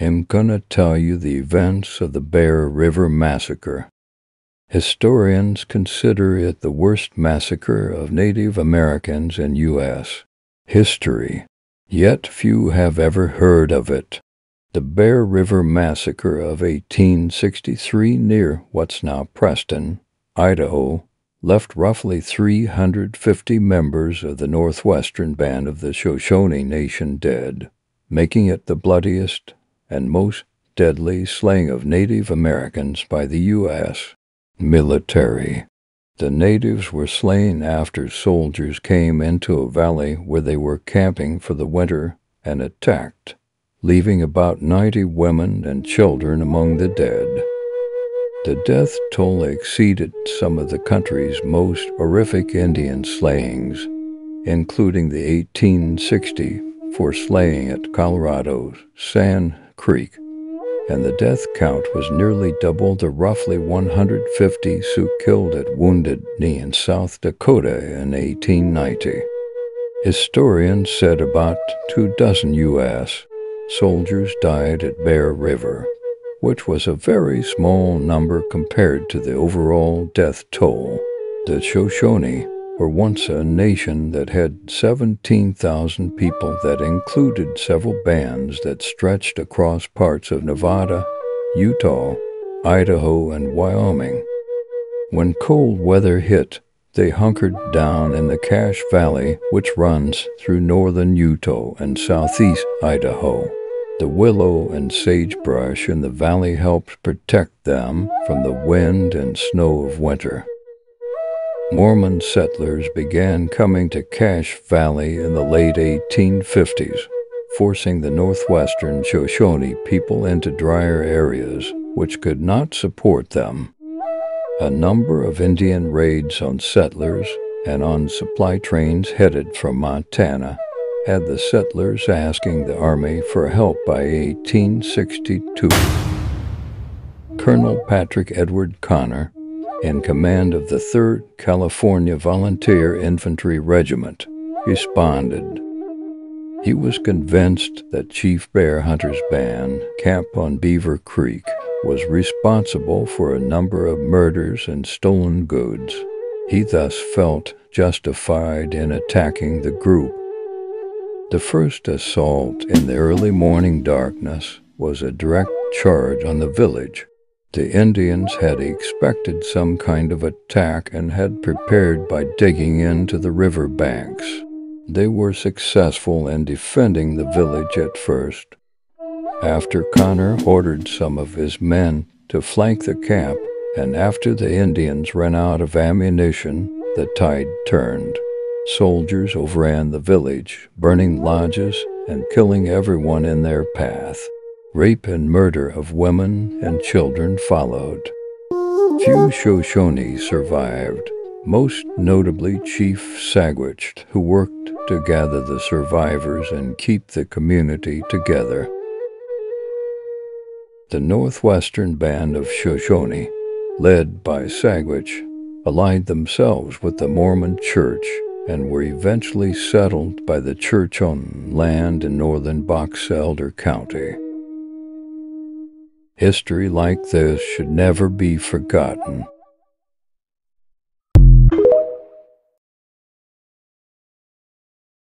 I'm gonna tell you the events of the Bear River Massacre. Historians consider it the worst massacre of Native Americans in U.S. history, yet few have ever heard of it. The Bear River Massacre of 1863 near what's now Preston, Idaho, left roughly 350 members of the Northwestern Band of the Shoshone Nation dead, making it the bloodiest and most deadly slaying of Native Americans by the U.S. military. The natives were slain after soldiers came into a valley where they were camping for the winter and attacked, leaving about 90 women and children among the dead. The death toll exceeded some of the country's most horrific Indian slayings, including the 1864 slaying at Colorado's Sand Creek, and the death count was nearly double the roughly 150 Sioux killed at Wounded Knee in South Dakota in 1890. Historians said about 24 U.S. soldiers died at Bear River, which was a very small number compared to the overall death toll. The Shoshone were once a nation that had 17,000 people that included several bands that stretched across parts of Nevada, Utah, Idaho, and Wyoming. When cold weather hit, they hunkered down in the Cache Valley, which runs through northern Utah and southeast Idaho. The willow and sagebrush in the valley helped protect them from the wind and snow of winter. Mormon settlers began coming to Cache Valley in the late 1850s, forcing the northwestern Shoshone people into drier areas which could not support them. A number of Indian raids on settlers and on supply trains headed from Montana had the settlers asking the Army for help by 1862. Colonel Patrick Edward Connor, in command of the 3rd California Volunteer Infantry Regiment, responded. He was convinced that Chief Bear Hunter's band, camped on Beaver Creek, was responsible for a number of murders and stolen goods. He thus felt justified in attacking the group. The first assault in the early morning darkness was a direct charge on the village. The Indians had expected some kind of attack and had prepared by digging into the river banks. They were successful in defending the village at first. After Connor ordered some of his men to flank the camp, and after the Indians ran out of ammunition, the tide turned. Soldiers overran the village, burning lodges and killing everyone in their path. Rape and murder of women and children followed. Few Shoshone survived, most notably Chief Sagwitch, who worked to gather the survivors and keep the community together. The Northwestern Band of Shoshone, led by Sagwitch, allied themselves with the Mormon Church and were eventually settled by the church on land in northern Box Elder County. History like this should never be forgotten.